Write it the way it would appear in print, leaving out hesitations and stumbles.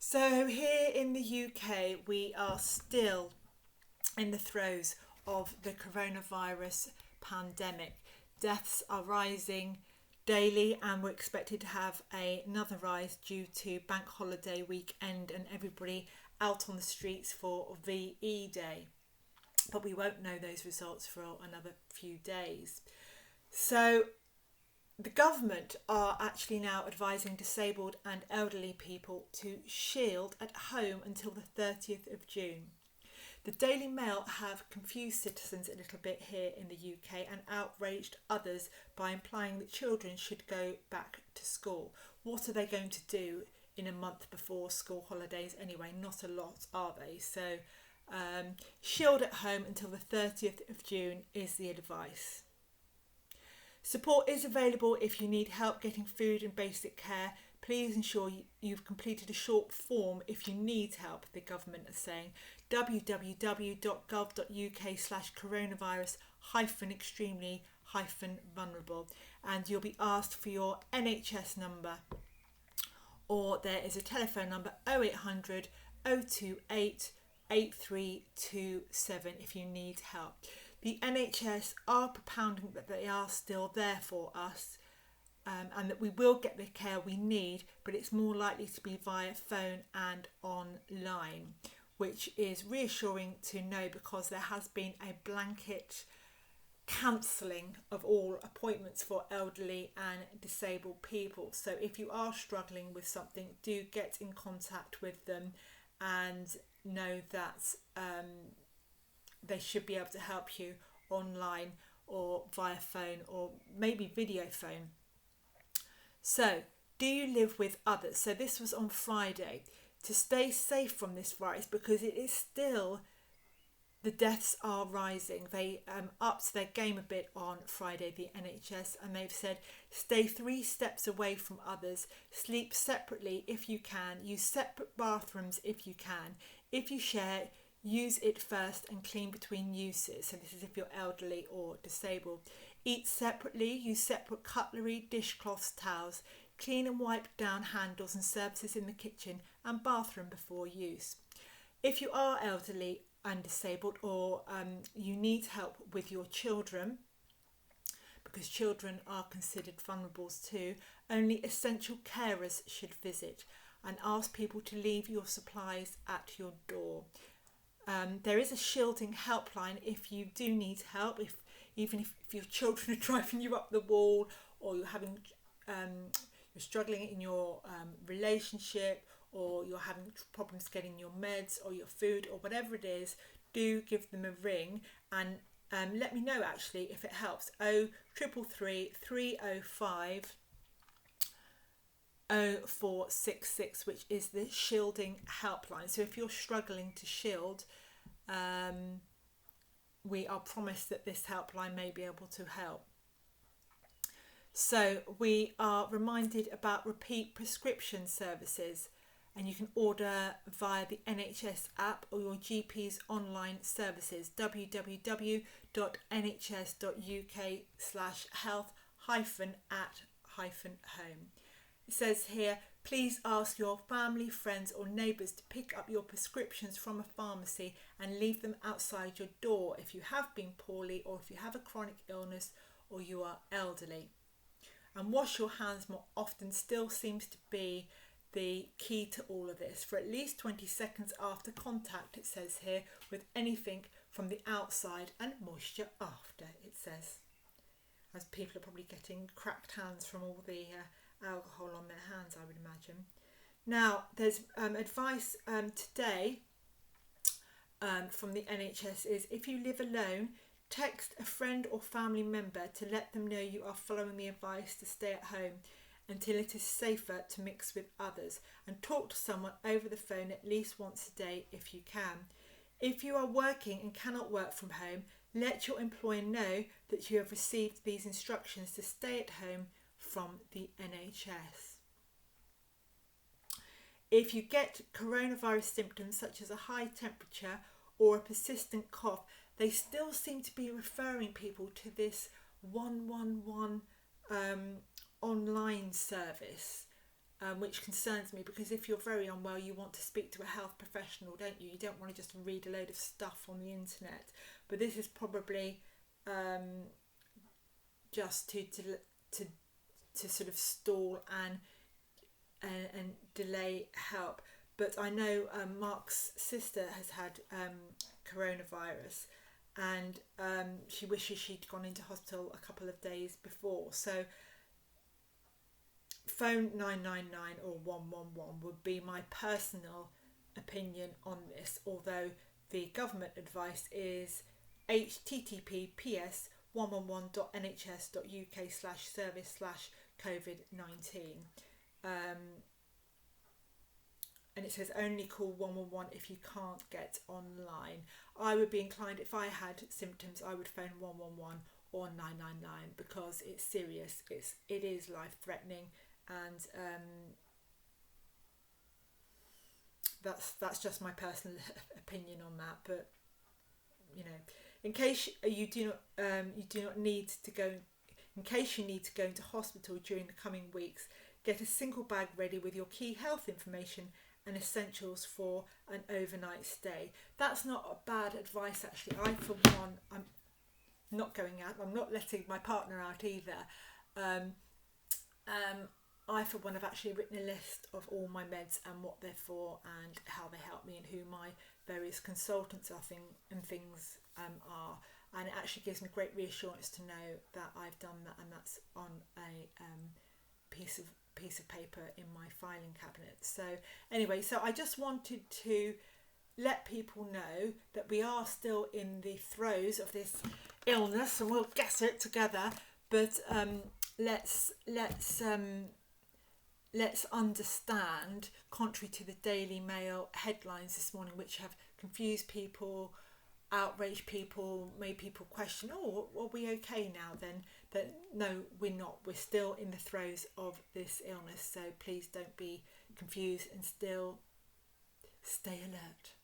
So here in the UK, we are still in the throes of the coronavirus pandemic. Deaths are rising daily, and we're expected to have another rise due to bank holiday weekend and everybody out on the streets for VE Day. But we won't know those results for another few days. So the government are actually now advising disabled and elderly people to shield at home until the 30th of June. The Daily Mail have confused citizens a little bit here in the UK and outraged others by implying that children should go back to school. What are they going to do in a month before school holidays anyway? Not a lot, are they? So shield at home until the 30th of June is the advice. Support is available if you need help getting food and basic care. Please ensure you've completed a short form if you need help, the government are saying. www.gov.uk/coronavirus-extremely-vulnerable, and you'll be asked for your NHS number, or there is a telephone number 0800 028 8327 if you need help. The NHS are propounding that they are still there for us, and that we will get the care we need, but it's more likely to be via phone and online, which is reassuring to know because there has been a blanket cancelling of all appointments for elderly and disabled people. So if you are struggling with something, do get in contact with them and know that they should be able to help you online or via phone or maybe video phone. So, do you live with others? So this was on Friday. To stay safe from this virus, because it is still, the deaths are rising. They upped their game a bit on Friday, the NHS, and they've said stay 3 steps away from others, sleep separately if you can, use separate bathrooms if you can. If you share, use it first and clean between uses. So this is if you're elderly or disabled. Eat separately, use separate cutlery, dishcloths, towels. Clean and wipe down handles and surfaces in the kitchen and bathroom before use. If you are elderly and disabled, or you need help with your children, because children are considered vulnerables too, only essential carers should visit, and ask people to leave your supplies at your door. There is a shielding helpline if you do need help, even if your children are driving you up the wall, or you're having you're struggling in your relationship, or you're having problems getting your meds or your food or whatever it is. Do give them a ring and let me know actually if it helps. 0333 305 0466, which is the shielding helpline. So if you're struggling to shield, we are promised that this helpline may be able to help. So we are reminded about repeat prescription services, and you can order via the NHS app or your GP's online services, www.nhs.uk/health-at-home. It says here, please ask your family, friends or neighbours to pick up your prescriptions from a pharmacy and leave them outside your door if you have been poorly, or if you have a chronic illness or you are elderly. And wash your hands more often still seems to be the key to all of this, for at least 20 seconds after contact, it says here, with anything from the outside, and moisture after, it says, as people are probably getting cracked hands from all the alcohol on their hands, I would imagine. Now there's advice today from the NHS is, if you live alone, text a friend or family member to let them know you are following the advice to stay at home until it is safer to mix with others, and talk to someone over the phone at least once a day if you can. If you are working and cannot work from home, let your employer know that you have received these instructions to stay at home from the NHS. If you get coronavirus symptoms such as a high temperature or a persistent cough, they still seem to be referring people to this 111 online service. which concerns me, because if you're very unwell, you want to speak to a health professional, don't you? You don't want to just read a load of stuff on the internet. But this is probably just to sort of stall and delay help. But I know Mark's sister has had coronavirus, and she wishes she'd gone into hospital a couple of days before. So phone 999 or 111 would be my personal opinion on this, although the government advice is https://111.nhs.uk/service/COVID-19. And it says only call 111 if you can't get online. I would be inclined, if I had symptoms, I would phone 111 or 999, because it's serious. It is life-threatening, and that's just my personal opinion on that. But you know, in case you do not need to go, in case you need to go into hospital during the coming weeks, get a single bag ready with your key health information and essentials for an overnight stay. That's not a bad advice, actually. I, for one, I'm not going out. I'm not letting my partner out either. I, for one, have actually written a list of all my meds and what they're for and how they help me and who my various consultants are things are. And it actually gives me great reassurance to know that I've done that, and that's on a piece of paper in my filing cabinet. So anyway, so I just wanted to let people know that we are still in the throes of this illness, and we'll get it together. But let's understand, contrary to the Daily Mail headlines this morning, which have confused people, outraged people, made people question, oh, are we okay now then? That no, we're not. We're still in the throes of this illness. So please don't be confused, and still stay alert.